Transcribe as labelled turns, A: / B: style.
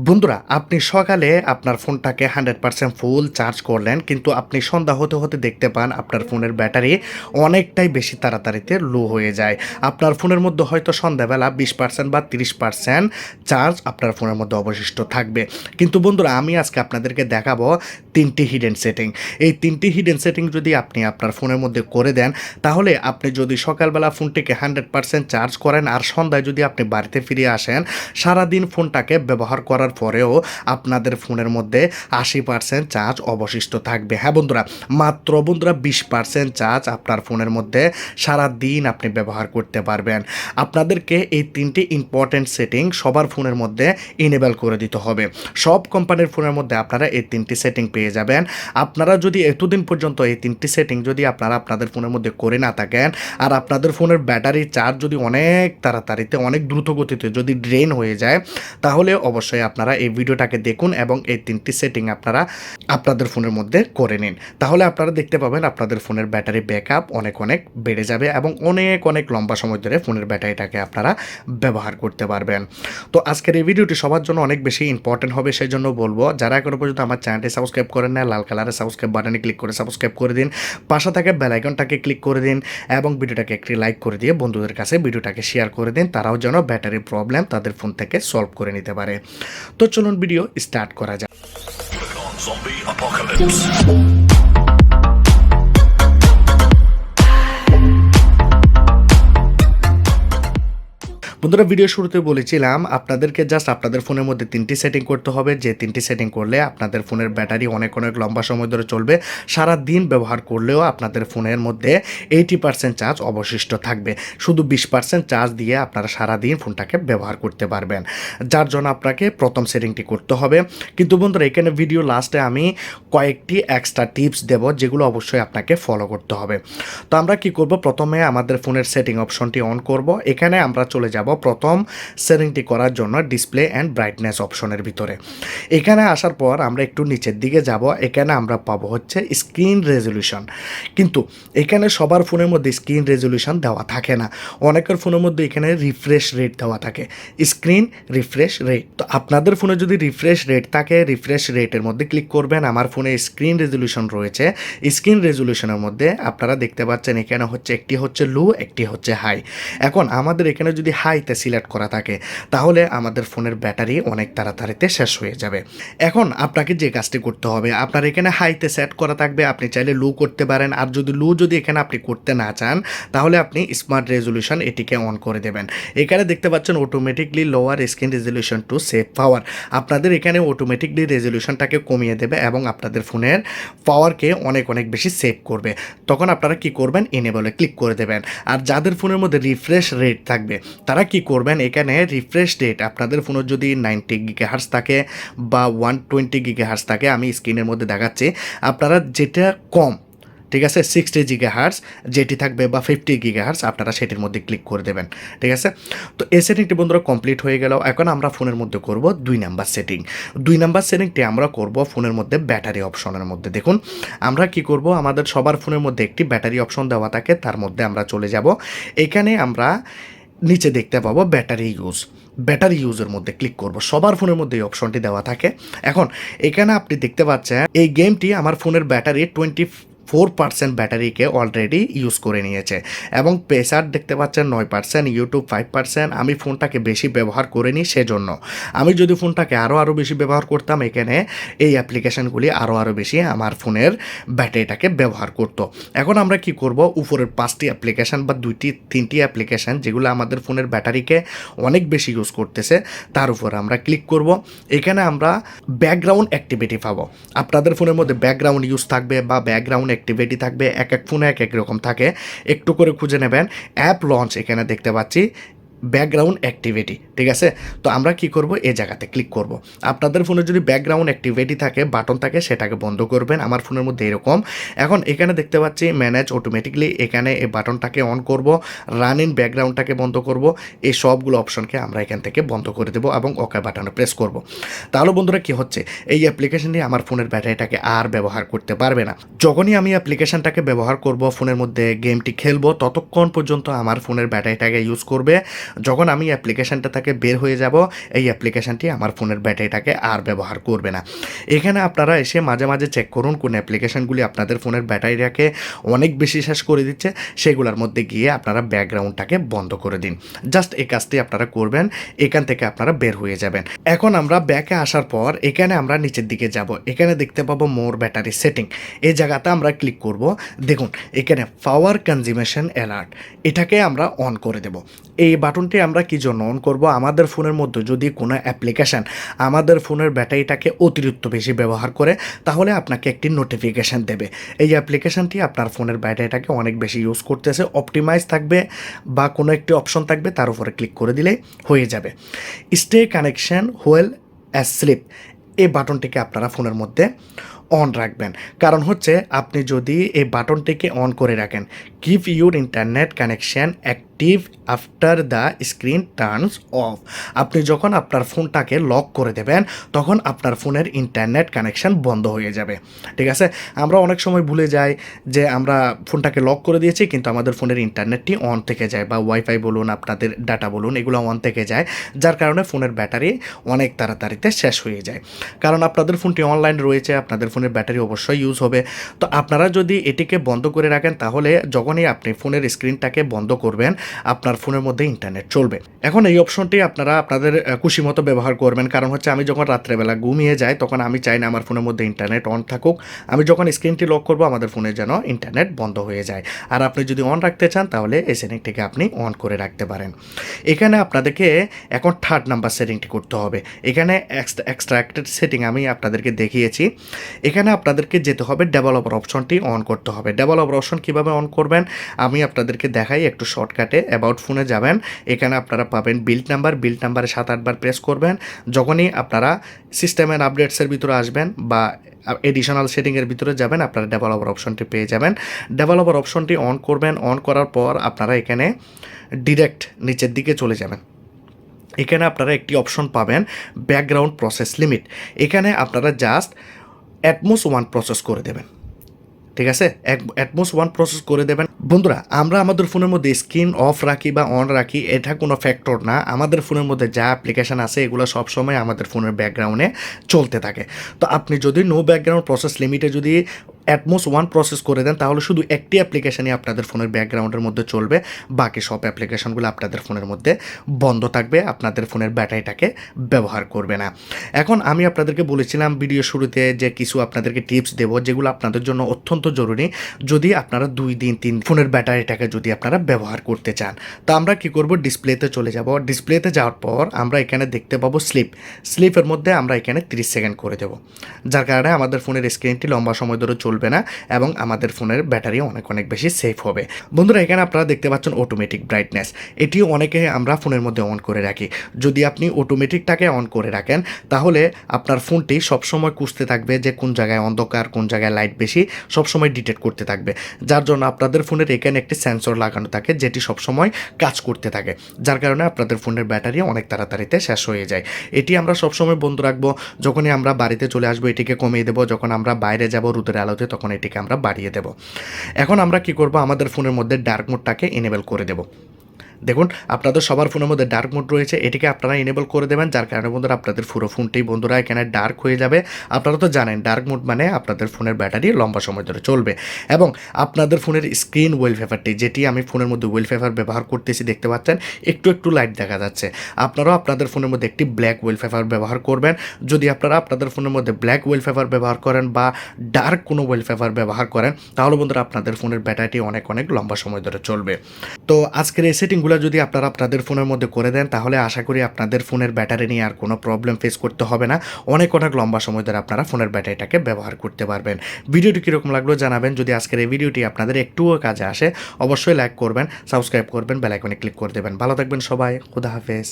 A: বন্ধুরা, আপনি সকালে আপনার ফোনটাকে 100% ফুল চার্জ করলেন, কিন্তু আপনি সন্ধ্যা হতে হতে দেখতে পান আপনার ফোনের ব্যাটারি অনেকটাই বেশি তাড়াতাড়িতে লো হয়ে যায়। আপনার ফোনের মধ্যে হয়তো সন্ধ্যাবেলা 20% বা 30% চার্জ আপনার ফোনের মধ্যে অবশিষ্ট থাকবে। কিন্তু বন্ধুরা, আমি আজকে আপনাদেরকে দেখাবো 3টি হিডেন সেটিং। এই 3টি হিডেন সেটিং যদি আপনি আপনার ফোনের মধ্যে করে দেন, তাহলে আপনি যদি সকালবেলা ফোনটিকে 100% চার্জ করেন আর সন্ধ্যায় যদি আপনি বাড়িতে ফিরে আসেন, সারাদিন ফোনটাকে ব্যবহার করার পরেও আপনাদের ফোনের মধ্যে 80% চার্জ অবশিষ্ট থাকবে। হ্যাঁ বন্ধুরা, মাত্র বন্ধুরা 20% চার্জ আপনার ফোনের মধ্যে সারা দিন আপনি ব্যবহার করতে পারবেন। আপনাদেরকে এই 3টি ইম্পর্টেন্ট সেটিং সবার ফোনের মধ্যে ইনেবল করে দিতে হবে। সব কোম্পানির ফোনের মধ্যে আপনারা এই 3টি সেটিং পেয়ে যাবেন। আপনারা যদি এতদিন পর্যন্ত এই 3টি সেটিং যদি আপনারা আপনাদের ফোনের মধ্যে করে না থাকেন, আর আপনাদের ফোনের ব্যাটারি চার্জ যদি অনেক তাড়াতাড়িতে অনেক দ্রুত গতিতে যদি ড্রেন হয়ে যায়, তাহলে অবশ্যই আপনারা এই ভিডিওটাকে দেখুন এবং এই 3টি সেটিং আপনারা আপনাদের ফোনের মধ্যে করে নিন। তাহলে আপনারা দেখতে পাবেন আপনাদের ফোনের ব্যাটারি ব্যাকআপ অনেক অনেক বেড়ে যাবে এবং অনেক অনেক লম্বা সময় ধরে ফোনের ব্যাটারিটাকে আপনারা ব্যবহার করতে পারবেন। তো আজকের এই ভিডিওটি সবার জন্য অনেক বেশি ইম্পর্টেন্ট হবে, সেই জন্য বলবো যারা এখনো পর্যন্ত আমার চ্যানেলটি সাবস্ক্রাইব করেন না, লাল কালারের সাবস্ক্রাইব বাটনে ক্লিক করে সাবস্ক্রাইব করে দিন, পাশে থাকা বেল আইকনটাকে ক্লিক করে দিন এবং ভিডিওটাকে একটি লাইক করে দিয়ে বন্ধুদের কাছে ভিডিওটাকে শেয়ার করে দিন, তারাও যেন ব্যাটারির প্রবলেম তাদের ফোন থেকে সলভ করে নিতে পারে। তো চলুন ভিডিও স্টার্ট করা যাক। বন্ধুরা, ভিডিও শুরুতে বলেছিলাম আপনাদেরকে জাস্ট আপনাদের ফোনের মধ্যে 3টি সেটিং করতে হবে, যে 3টি সেটিং করলে আপনাদের ফোনের ব্যাটারি অনেক অনেক লম্বা সময় ধরে চলবে। সারা দিন ব্যবহার করলেও আপনাদের ফোনের মধ্যে 80% চার্জ অবশিষ্ট থাকবে। শুধু 20% চার্জ দিয়ে আপনারা সারা দিন ফোনটাকে ব্যবহার করতে পারবেন, যার জন্য আপনাকে প্রথম সেটিংটি করতে হবে। কিন্তু বন্ধুরা, এখানে ভিডিও লাস্টে আমি কয়েকটি এক্সট্রা টিপস দেব, যেগুলো অবশ্যই আপনাকে ফলো করতে হবে। তো আমরা কি করব, প্রথমে আমাদের ফোনের সেটিং অপশনটি অন করব। এখানে আমরা চলে যাব প্রথম সেটিংটি করার জন্য ডিসপ্লে অ্যান্ড ব্রাইটনেস অপশনের ভিতরে। এখানে আসার পর আমরা একটু নিচের দিকে যাব। এখানে আমরা পাবো হচ্ছে স্ক্রিন রেজলিউশন। কিন্তু এখানে সবার ফোনের মধ্যে স্ক্রিন রেজলিউশন দেওয়া থাকে না, অনেকের ফোনের মধ্যে এখানে রিফ্রেশ রেট দেওয়া থাকে, স্ক্রিন রিফ্রেশ রেট। তো আপনাদের ফোনে যদি রিফ্রেশ রেট থাকে, রিফ্রেশ রেটের মধ্যে ক্লিক করবেন। আমার ফোনে স্ক্রিন রেজলিউশন রয়েছে, স্ক্রিন রেজলিউশনের মধ্যে আপনারা দেখতে পাচ্ছেন এখানে হচ্ছে একটি হচ্ছে লো, একটি হচ্ছে হাই। এখন আমাদের এখানে যদি হাইতে সিলেক্ট করা থাকে, তাহলে আমাদের ফোনের ব্যাটারি অনেক তাড়াতাড়িতে শেষ হয়ে যাবে। এখন আপনাকে যে কাজটি করতে হবে, আপনার এখানে হাইতে সেট করা থাকবে, আপনি চাইলে লো করতে পারেন। আর যদি লো যদি এখানে আপনি করতে না চান, তাহলে আপনি স্মার্ট রেজলিউশন এটিকে অন করে দেবেন। এখানে দেখতে পাচ্ছেন automatically lower screen resolution to save power. আপনাদের এখানে অটোমেটিকলি রেজলিউশনটাকে কমিয়ে দেবে এবং আপনাদের ফোনের পাওয়ারকে অনেক অনেক বেশি সেভ করবে। তখন আপনারা কি করবেন, এনেবলে ক্লিক করে দেবেন। আর যাদের ফোনের মধ্যে রিফ্রেশ রেট থাকবে, তারা কি করবেন, এখানে রিফ্রেশ রেট আপনাদের ফোনে যদি 90 গিগাহার্টজ থাকে বা 120 গিগাহার্টজ থাকে, আমি স্ক্রিনের মধ্যে দেখাচ্ছি, আপনারা যেটা কম, ঠিক আছে, 60 গিগাহার্টজ যেটি থাকবে বা 50 গিগাহার্টজ, আপনারা সেটির মধ্যে ক্লিক করে দেবেন। ঠিক আছে, তো এই সেটিংটি বন্ধুরা কমপ্লিট হয়ে গেল। এখন আমরা ফোনের মধ্যে করব 2 নাম্বার সেটিং। 2 নাম্বার সেটিংটি আমরা করব ফোনের মধ্যে ব্যাটারি অপশনের মধ্যে। দেখুন আমরা কি করব, আমাদের সবার ফোনের মধ্যে একটি ব্যাটারি অপশন দেওয়া থাকে, তার মধ্যে আমরা চলে যাব। এখানে আমরা নিচে দেখতে পাবো ব্যাটারি ইউজ, ব্যাটারি ইউজের মধ্যে ক্লিক করব। সবার ফোনের মধ্যে এই অপশনটি দেওয়া থাকে। এখন এখানে আপনি দেখতে পাচ্ছেন এই গেমটি আমার ফোনের ব্যাটারি 24% ব্যাটারিকে অলরেডি ইউজ করে নিয়েছে এবং প্রেসার দেখতে পাচ্ছেন 9%, ইউটিউব 5%। আমি ফোনটাকে বেশি ব্যবহার করিনি, সেজন্য। আমি যদি ফোনটাকে আরও বেশি ব্যবহার করতাম, এখানে এই অ্যাপ্লিকেশানগুলি আরও বেশি আমার ফোনের ব্যাটারিটাকে ব্যবহার করতো। এখন আমরা কি করব, উপরের 5টি অ্যাপ্লিকেশান বা 2-3টি অ্যাপ্লিকেশান যেগুলো আমাদের ফোনের ব্যাটারিকে অনেক বেশি ইউজ করতেছে, তার উপর আমরা ক্লিক করব। এখানে আমরা ব্যাকগ্রাউন্ড অ্যাক্টিভিটি পাবো। আপনাদের ফোনের মধ্যে ব্যাকগ্রাউন্ড ইউজ থাকবে বা ব্যাকগ্রাউন্ড অ্যাক্টিভিটি থাকবে, এক এক ফোনে এক এক রকম থাকে, একটু করে খুঁজে নেবেন। অ্যাপ লঞ্চ এখানে দেখতে পাচ্ছি ব্যাকগ্রাউন্ড অ্যাক্টিভিটি। ঠিক আছে, তো আমরা কি করব, এই জায়গাতে ক্লিক করব। আপনাদের ফোনে যদি ব্যাকগ্রাউন্ড অ্যাক্টিভিটি থাকে, বাটন থাকে, সেটাকে বন্ধ করবেন। আমার ফোনের মধ্যে এরকম। এখন এখানে দেখতে পাচ্ছি ম্যানেজ অটোমেটিকলি, এখানে এই বাটনটাকে অন করব, রান ইন ব্যাকগ্রাউন্ডটাকে বন্ধ করব। এই সবগুলো অপশনকে আমরা এখান থেকে বন্ধ করে দেবো এবং ওকে বাটনে প্রেস করব। তাহলে বন্ধুরা কি হচ্ছে, এই অ্যাপ্লিকেশনটি আমার ফোনের ব্যাটারিটাকে আর ব্যবহার করতে পারবে না। যখনই আমি অ্যাপ্লিকেশনটাকে ব্যবহার করব, ফোনের মধ্যে গেমটি খেলবো, ততক্ষণ পর্যন্ত আমার ফোনের ব্যাটারিটাকে ইউজ করবে। যখন আমি অ্যাপ্লিকেশানটা থেকে বের হয়ে যাব, এই অ্যাপ্লিকেশানটি আমার ফোনের ব্যাটারিটাকে আর ব্যবহার করবে না। এখানে আপনারা এসে মাঝে মাঝে চেক করুন কোন অ্যাপ্লিকেশানগুলি আপনাদের ফোনের ব্যাটারিটাকে অনেক বেশি শেষ করে দিচ্ছে, সেগুলোর মধ্যে গিয়ে আপনারা ব্যাকগ্রাউন্ডটাকে বন্ধ করে দিন। জাস্ট এই কাজটি আপনারা করবেন, এখান থেকে আপনারা বের হয়ে যাবেন। এখন আমরা ব্যাকে আসার পর এখানে আমরা নিচের দিকে যাব, এখানে দেখতে পাবো মোর ব্যাটারি সেটিং, এই জায়গাতে আমরা ক্লিক করব। দেখুন এখানে পাওয়ার কনজিউমেশন অ্যালার্ট, এটাকে আমরা অন করে দেব। এই বাটনটি আমরা কি জন্য অন করব? আমাদের ফোনের মধ্যে যদি কোনো অ্যাপ্লিকেশান আমাদের ফোনের ব্যাটারিটাকে অতিরিক্ত বেশি ব্যবহার করে, তাহলে আপনাকে একটি নোটিফিকেশান দেবে এই অ্যাপ্লিকেশানটি আপনার ফোনের ব্যাটারিটাকে অনেক বেশি ইউজ করতেছে, অপটিমাইজ থাকবে বা কোনো একটি অপশন থাকবে, তার উপরে ক্লিক করে দিলেই হয়ে যাবে। স্টে কানেকশন হুইল অ্যাসলিপ, এই বাটনটিকে আপনারা ফোনের মধ্যে অন রাখবেন। কারণ হচ্ছে আপনি যদি এই বাটনটিকে অন করে রাখেন, keep your internet connection active after the screen turns of, আপনি যখন আপনার ফোনটাকে লক করে দেবেন তখন আপনার ফোনের ইন্টারনেট কানেকশন বন্ধ হয়ে যাবে। ঠিক আছে, আমরা অনেক সময় ভুলে যাই যে আমরা ফোনটাকে লক করে দিয়েছি, কিন্তু আমাদের ফোনের ইন্টারনেটটি অন থেকে যায়, বা ওয়াইফাই বলুন, আপনাদের ডাটা বলুন, এগুলো অন থেকে যায়, যার কারণে ফোনের ব্যাটারি অনেক তাড়াতাড়িতে শেষ হয়ে যায়। কারণ আপনাদের ফোনটি অনলাইন রয়েছে, আপনাদের ফোনের ব্যাটারি অবশ্যই ইউজ হবে। তো আপনারা যদি এটিকে বন্ধ করে রাখেন, তাহলে যখনই আপনি ফোনের স্ক্রিনটাকে বন্ধ করবেন আপনার ফোনের মধ্যে ইন্টারনেট চলবে। এখন এই অপশনটি আপনারা আপনাদের খুশি মতো ব্যবহার করবেন। কারণ হচ্ছে আমি যখন রাত্রেবেলা ঘুমিয়ে যাই তখন আমি চাই না আমার ফোনের মধ্যে ইন্টারনেট অন থাকুক, আমি যখন স্ক্রিনটি লক করব আমাদের ফোনে যেন ইন্টারনেট বন্ধ হয়ে যায়। আর আপনি যদি অন রাখতে চান তাহলে এই সেটিংটিকে আপনি অন করে রাখতে পারেন। এখানে আপনাদেরকে এখন 3rd নাম্বার সেটিংটি করতে হবে। এখানে এক্সট্রাক্টেড সেটিং আমি আপনাদেরকে দেখিয়েছি, এখানে আপনাদেরকে যেতে হবে ডেভেলপার অপশনটি অন করতে হবে। ডেভেলপার অপশন কীভাবে অন করবেন আমি আপনাদেরকে দেখাই, একটু শর্টকাটে অ্যাবাউট ফোনে যাবেন, এখানে আপনারা পাবেন বিল্ড নাম্বারে 7-8 বার প্রেস করবেন। যখনই আপনারা সিস্টেমের আপডেটসের ভিতরে আসবেন বা এডিশনাল সেটিংয়ের ভিতরে যাবেন, আপনারা ডেভেলপার অপশনটি পেয়ে যাবেন। ডেভেলপার অপশনটি অন করবেন, অন করার পর আপনারা এখানে ডিরেক্ট নিচের দিকে চলে যাবেন। এখানে আপনারা একটি অপশন পাবেন ব্যাকগ্রাউন্ড প্রসেস লিমিট, এখানে আপনারা জাস্ট অ্যাটমোস্ট 1 প্রসেস করে দেবেন। ঠিক আছে, অ্যাটমোস্ট 1 প্রসেস করে দেবেন। বন্ধুরা, আমরা আমাদের ফোনের মধ্যে স্ক্রিন অফ রাখি বা অন রাখি, এটা কোনো ফ্যাক্টর না। আমাদের ফোনের মধ্যে যা অ্যাপ্লিকেশান আছে এগুলো সবসময় আমাদের ফোনের ব্যাকগ্রাউন্ডে চলতে থাকে। তো আপনি যদি নো ব্যাকগ্রাউন্ড প্রসেস লিমিটে যদি অ্যাটমোস্ট 1 প্রসেস করে দেন, তাহলে শুধু একটি অ্যাপ্লিকেশানই আপনাদের ফোনের ব্যাকগ্রাউন্ডের মধ্যে চলবে, বাকি সব অ্যাপ্লিকেশানগুলো আপনাদের ফোনের মধ্যে বন্ধ থাকবে, আপনাদের ফোনের ব্যাটারিটাকে ব্যবহার করবে না। এখন আমি আপনাদেরকে বলেছিলাম ভিডিও শুরুতে যে কিছু আপনাদেরকে টিপস দেবো যেগুলো আপনাদের জন্য অত্যন্ত জরুরি, যদি আপনারা 2 দিন 3 ফোনের ব্যাটারিটাকে যদি আপনারা ব্যবহার করতে চান। তো আমরা কি করব, ডিসপ্লেতে চলে যাব। ডিসপ্লেতে যাওয়ার পর আমরা এখানে দেখতে পাবো স্লিপের মধ্যে আমরা এখানে 30 সেকেন্ড করে দেব, যার কারণে আমাদের ফোনের স্ক্রিনটি লম্বা সময় ধরে চলবে না এবং আমাদের ফোনের ব্যাটারি অনেক বেশি সেফ হবে। বন্ধুরা, এখানে আপনারা দেখতে পাচ্ছেন অটোমেটিক ব্রাইটনেস, এটিও অনেকে আমরা ফোনের মধ্যে অন করে রাখি। যদি আপনি অটোমেটিকটাকে অন করে রাখেন তাহলে আপনার ফোনটি সবসময় খুঁজতে থাকবে যে কোন জায়গায় অন্ধকার, কোন জায়গায় লাইট বেশি, সবসময় ডিটেক্ট করতে থাকবে। যার জন্য আপনাদের ফোনের এখানে একটি সেন্সর লাগানো থাকে যেটি সবসময় কাজ করতে থাকে, যার কারণে আপনাদের ফোনের ব্যাটারি অনেক তাড়াতাড়িতে শেষ হয়ে যায়। এটি আমরা সবসময় বন্ধ রাখবো। যখনই আমরা বাড়িতে চলে আসবো এটিকে কমিয়ে দেবো, যখন আমরা বাইরে যাব রোদের আলোতে তখন এটিকে আমরা বাড়িয়ে দেব। এখন আমরা কি করব, আমাদের ফোনের মধ্যে ডার্ক মোডটাকে এনেবল করে দেব। দেখুন আপনাদের সবার ফোনের মধ্যে ডার্ক মোড রয়েছে, এটিকে আপনারা এনেবল করে দেবেন, যার কারণে বন্ধুরা আপনাদের পুরো ফোনটি বন্ধুরা এখানে ডার্ক হয়ে যাবে। আপনারা তো জানেন ডার্ক মোড মানে আপনাদের ফোনের ব্যাটারি লম্বা সময় ধরে চলবে। এবং আপনাদের ফোনের স্ক্রিন ওয়েলপেপারটি, যেটি আমি ফোনের মধ্যে ওয়েলপেপার ব্যবহার করতেছি দেখতে পাচ্ছেন, একটু লাইট দেখা যাচ্ছে। আপনারাও আপনাদের ফোনের মধ্যে একটি ব্ল্যাক ওয়েলপেপার ব্যবহার করবেন। যদি আপনারা আপনাদের ফোনের মধ্যে ব্ল্যাক ওয়েলপেপার ব্যবহার করেন বা ডার্ক কোনো ওয়েলপেপার ব্যবহার করেন, তাহলে বন্ধুরা আপনাদের ফোনের ব্যাটারিটি অনেক লম্বা সময় ধরে চলবে। তো আজকের এই সেটিংগুলো যদি আপনারা আপনাদের ফোনের মধ্যে করে দেন, তাহলে আশা করি আপনাদের ফোনের ব্যাটারি নিয়ে আর কোনো প্রবলেম ফেস করতে হবে না। অনেক লম্বা সময় ধরে আপনারা ফোনের ব্যাটারিটাকে ব্যবহার করতে পারবেন। ভিডিওটি কীরকম লাগলো জানাবেন। যদি আজকের এই ভিডিওটি আপনাদের একটুও কাজে আসে অবশ্যই লাইক করবেন, সাবস্ক্রাইব করবেন, বেল আইকনে ক্লিক করে দেবেন। ভালো থাকবেন সবাই, খুদা হাফেজ।